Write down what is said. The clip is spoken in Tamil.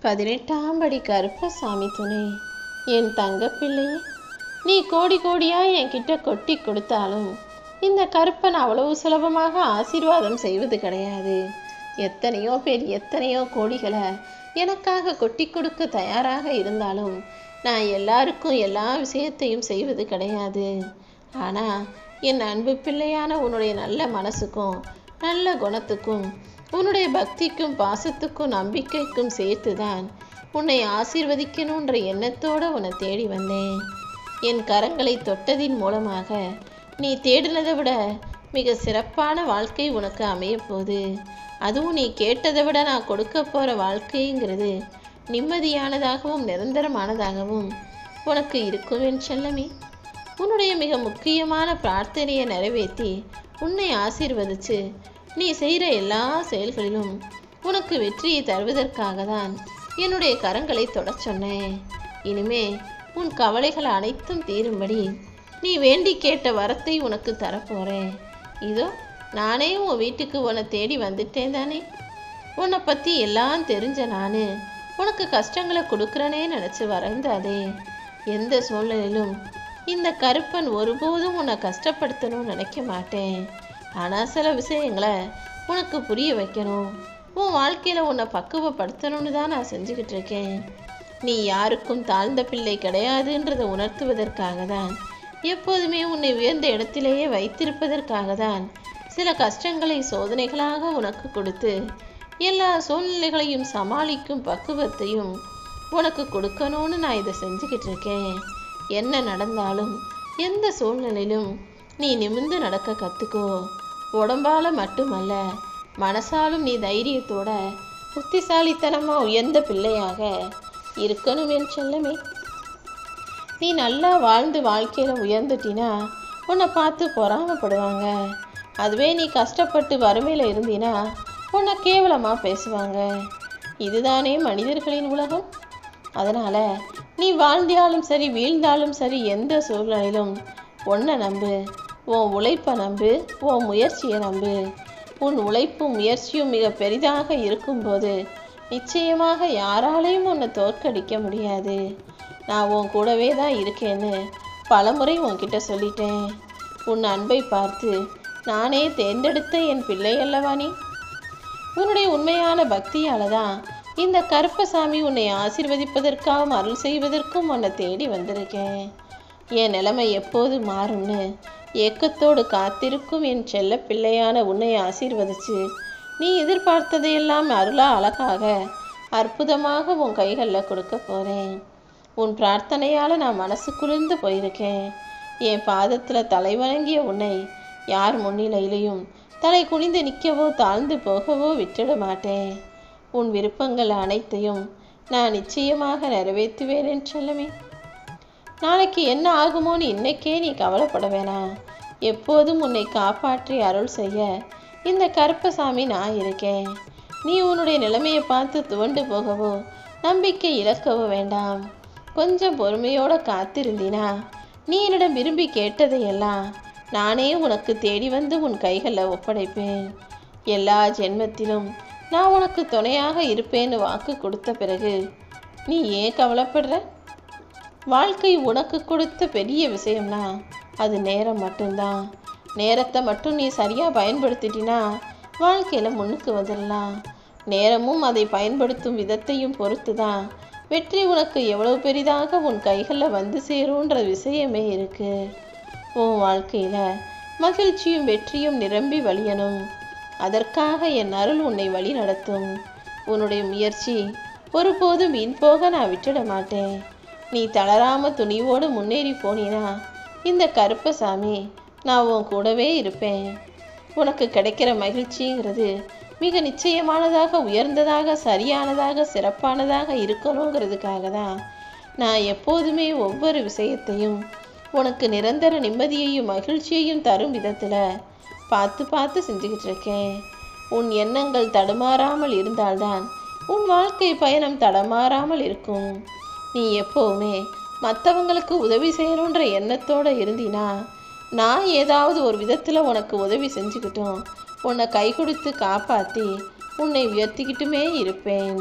18ஆம் படி கருப்பசாமி துணை. என் தங்கப்பிள்ளையே, நீ கோடி கோடியாய் என்கிட்ட கொட்டி கொடுத்தாலும் இந்த கருப்பன் அவ்வளவு சுலபமாக ஆசீர்வாதம் செய்வது கிடையாது. எத்தனையோ பேர் எத்தனையோ கோடிகளை எனக்காக கொட்டி கொடுக்க தயாராக இருந்தாலும் நான் எல்லாருக்கும் எல்லா விஷயத்தையும் செய்வது கிடையாது. ஆனால் என் அன்பு பிள்ளையான உன்னுடைய நல்ல மனசுக்கும் நல்ல குணத்துக்கும் உன்னுடைய பக்திக்கும் பாசத்துக்கும் நம்பிக்கைக்கும் சேர்த்துதான் உன்னை ஆசீர்வதிக்கணுன்ற எண்ணத்தோடு உன்னை தேடி வந்தேன். என் கரங்களை தொட்டதின் மூலமாக நீ தேடினதை விட மிக சிறப்பான வாழ்க்கை உனக்கு அமையப்போகுது. அதுவும் நீ கேட்டதை விட நான் கொடுக்க போகிற வாழ்க்கைங்கிறது நிம்மதியானதாகவும் நிரந்தரமானதாகவும் உனக்கு இருக்கும் என் செல்லமே. உன்னுடைய மிக முக்கியமான பிரார்த்தனையை நிறைவேற்றி உன்னை ஆசீர்வதித்து நீ செய்கிற எல்லா செயல்களிலும் உனக்கு வெற்றியை தருவதற்காக தான் என்னுடைய கரங்களை தொடச் சொன்னேன். இனிமே உன் கவலைகள் அனைத்தும் தீரும்படி நீ வேண்டி கேட்ட வரத்தை உனக்கு தரப்போகிறேன். இதோ நானே உன் வீட்டுக்கு உன்னை தேடி வந்துட்டேன் தானே. உன்னை பற்றி எல்லாம் தெரிஞ்ச நான் உனக்கு கஷ்டங்களை கொடுக்குறனே நினச்சி வரைந்தாதே. எந்த சூழ்நிலையிலும் இந்த கருப்பன் ஒருபோதும் உன்னை கஷ்டப்படுத்தணும்னு நினைக்க மாட்டேன். ஆனால் சில விஷயங்களை உனக்கு புரிய வைக்கணும், உன் வாழ்க்கையில் உன்னை பக்குவப்படுத்தணும்னு தான் நான் செஞ்சுக்கிட்டு இருக்கேன். நீ யாருக்கும் தாழ்ந்த பிள்ளை கிடையாதுன்றதை உணர்த்துவதற்காக தான், எப்போதுமே உன்னை உயர்ந்த இடத்திலேயே வைத்திருப்பதற்காக தான் சில கஷ்டங்களை சோதனைகளாக உனக்கு கொடுத்து எல்லா சூழ்நிலைகளையும் சமாளிக்கும் பக்குவத்தையும் உனக்கு கொடுக்கணும்னு நான் இதை செஞ்சுக்கிட்டு இருக்கேன். என்ன நடந்தாலும் எந்த சூழ்நிலையிலும் நீ நிமிர்ந்து நடக்க கற்றுக்கோ. உடம்பால் மட்டுமல்ல, மனசாலும் நீ தைரியத்தோட புத்திசாலித்தனமாக உயர்ந்த பிள்ளையாக இருக்கணும் என் செல்லமே. நீ நல்லா வாழ்ந்து வாழ்க்கையில் உயர்ந்துட்டினா உன்னை பார்த்து பொறாமப்படுவாங்க. அதுவே நீ கஷ்டப்பட்டு வறுமையில் இருந்தினா உன்னை கேவலமாக பேசுவாங்க. இதுதானே மனிதர்களின் உலகம். அதனால் நீ வாழ்ந்தாலும் சரி வீழ்ந்தாலும் சரி எந்த சூழ்நிலையிலும் உன்னை நம்பு, உன் உழைப்பை நம்பு, உன் முயற்சியை நம்பு. உன் உழைப்பும் முயற்சியும் மிக பெரிதாக இருக்கும்போது நிச்சயமாக யாராலையும் உன்னை தோற்கடிக்க முடியாது. நான் உன் கூடவே தான் இருக்கேன்னு பலமுறை உன்கிட்ட சொல்லிட்டேன். உன் அன்பை பார்த்து நானே தேர்ந்தெடுத்த என் பிள்ளை அல்லவா நீ. உன்னுடைய உண்மையான பக்தியால் தான் இந்த கருப்பசாமி உன்னை ஆசீர்வதிப்பதற்காகவும் அருள் செய்வதற்கும் உன்னை தேடி வந்திருக்கேன். என் நிலைமை எப்போது மாறும்னு ஏக்கத்தோடு காத்திருக்கும் என் செல்ல பிள்ளையான உன்னை ஆசீர்வதிச்சு நீ எதிர்பார்த்ததையெல்லாம் அருளா அழகாக அற்புதமாக உன் கைகளில் கொடுக்க போகிறேன். உன் பிரார்த்தனையால் நான் மனசு குளிர்ந்து போயிருக்கேன். என் பாதத்தில் தலை வணங்கிய உன்னை யார் முன்னிலையிலையும் தலை குனிந்து நிற்கவோ தாழ்ந்து போகவோ விட்டுட மாட்டேன். உன் விருப்பங்கள் அனைத்தையும் நான் நிச்சயமாக நிறைவேற்றுவேன் என் செல்லமே. நாளைக்கு என்ன ஆகுமோன்னு இன்னைக்கே நீ கவலைப்பட வேணாம். எப்போதும் உன்னை காப்பாற்றி அருள் செய்ய இந்த கருப்பசாமி நான் இருக்கேன். நீ உன்னுடைய நிலைமையை பார்த்து துவண்டு போகவோ நம்பிக்கை இழக்கவோ வேண்டாம். கொஞ்சம் பொறுமையோடு காத்திருந்தினா நீ என்னிடம் விரும்பி கேட்டதையெல்லாம் நானே உனக்கு தேடி வந்து உன் கைகளில் ஒப்படைப்பேன். எல்லா ஜென்மத்திலும் நான் உனக்கு துணையாக இருப்பேன்னு வாக்கு கொடுத்த பிறகு நீ ஏன் கவலைப்படுற? வாழ்க்கை உனக்கு கொடுத்த பெரிய விஷயம்னா அது நேரம் மட்டும்தான். நேரத்தை மட்டும் நீ சரியாக பயன்படுத்திட்டினா வாழ்க்கையில் முன்னுக்கு வந்துடலாம். நேரமும் அதை பயன்படுத்தும் விதத்தையும் பொறுத்து தான் வெற்றி உனக்கு எவ்வளோ பெரிதாக உன் கைகளில் வந்து சேருன்ற விஷயமே இருக்குது. உன் வாழ்க்கையில் மகிழ்ச்சியும் வெற்றியும் நிரம்பி வழியணும். அதற்காக என் அருள் உன்னை வழி நடத்தும். உன்னுடைய முயற்சி ஒருபோதும் வீண் போக நான் விட்டுட மாட்டேன். நீ தளராமல் துணிவோடு முன்னேறி போனினா இந்த கருப்பசாமி நான் உன் கூடவே இருப்பேன். உனக்கு கிடைக்கிற மகிழ்ச்சிங்கிறது மிக நிச்சயமானதாக உயர்ந்ததாக சரியானதாக சிறப்பானதாக இருக்கணுங்கிறதுக்காக தான் நான் எப்போதுமே ஒவ்வொரு விஷயத்தையும் உனக்கு நிரந்தர நிம்மதியையும் மகிழ்ச்சியையும் தரும் விதத்தில் பார்த்து பார்த்து செஞ்சுக்கிட்டு இருக்கேன். உன் எண்ணங்கள் தடுமாறாமல் இருந்தால்தான் உன் வாழ்க்கை பயணம் தடமாறாமல் இருக்கும். நீ எப்போவுமே மற்றவங்களுக்கு உதவி செய்யணுன்ற எண்ணத்தோடு இருந்தினா நான் ஏதாவது ஒரு விதத்தில் உனக்கு உதவி செஞ்சுக்கிட்டோம் உன்னை கை கொடுத்து காப்பாற்றி உன்னை உயர்த்திக்கிட்டுமே இருப்பேன்.